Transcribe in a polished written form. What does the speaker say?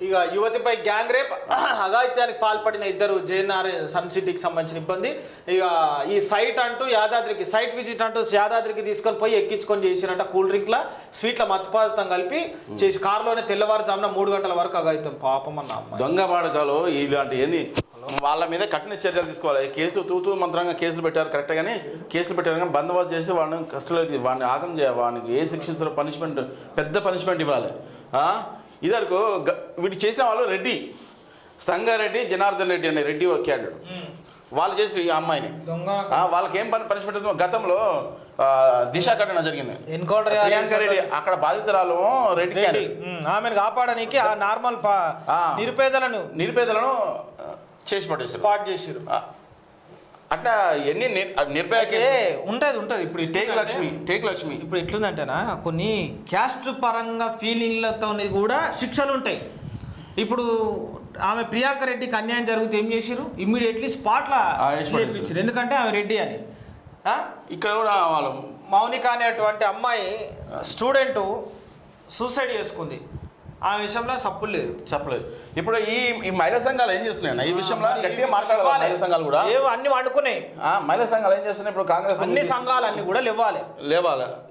ఇక యువతిపై gang rape అఘాయిత్యానికి పాల్పడిన ఇద్దరు జేఎన్ఆర్ సన్ సిటీకి సంబంధించిన ఇబ్బంది. ఇక ఈ సైట్ అంటూ యాదాద్రికి సైట్ విజిట్ అంటూ యాదాద్రికి తీసుకొని పోయి ఎక్కించుకొని చేసినట్ట కూల్ డ్రింక్ల స్వీట్ల మత్తుపాతం కలిపి చేసి కారులోనే తెల్లవారుజామున 3 గంటల వరకు అఘాయిత్యం. పాపం అన్న దొంగ వాడకాలు ఇలాంటి ఏంది వాళ్ళ మీద కఠిన చర్యలు తీసుకోవాలి. కేసు తూతూ మంత్రంగా కేసులు పెట్టారు కరెక్ట్ కానీ కేసులు పెట్టారు కానీ బందోబస్తు చేసి వాడిని కస్టడీలో వాడిని ఆగం చేయాలి. వాడికి ఏ శిక్షిస్తారో పనిష్మెంట్ పెద్ద పనిష్మెంట్ ఇవ్వాలి. ఇదరకు వీటి చేసిన వాళ్ళు రెడ్డి సంగారెడ్డి జనార్దన్ రెడ్డి అనే రెడ్డి క్యాండిడేట్ వాళ్ళు చేసి ఈ అమ్మాయిని వాళ్ళకి ఏం పనిష్మెంట్ గతంలో దిశ ఘటన జరిగింది ప్రియాంక రెడ్డి అక్కడ బాధితురాలు రెడ్డి ఆమెను కాపాడడానికి ఆ నార్మల్ నిరుపేదలను చేసి పట్టేసి స్పాట్ చేసారు. అట్లా ఎన్ని నిర్భయ ఉంటుంది. ఇప్పుడు టేక్ లక్ష్మి ఇప్పుడు ఎట్లుందంటేనా కొన్ని క్యాస్ట్ పరంగా ఫీలింగ్లతో కూడా శిక్షలు ఉంటాయి. ఇప్పుడు ఆమె ప్రియాంక రెడ్డికి అన్యాయం జరిగితే ఏం చేసిరు, ఇమ్మీడియట్లీ స్పాట్లా చేయించారు. ఎందుకంటే ఆమె రెడ్డి అని. ఇక్కడ కూడా వాళ్ళు మౌనిక అనేటువంటి అమ్మాయి స్టూడెంట్ సూసైడ్ చేసుకుంది. ఆ విషయంలో చెప్పలేదు. ఇప్పుడు ఈ మహిళా సంఘాలు ఏం చేస్తున్నాయి ఈ విషయంలో గట్టిగా మాట్లాడాలి. మహిళా సంఘాలు కూడా అన్ని వండుకున్నాయి. మహిళా సంఘాలు ఏం చేస్తున్నాయి ఇప్పుడు కాంగ్రెస్ అన్ని సంఘాలు అన్ని కూడా లేవాలి.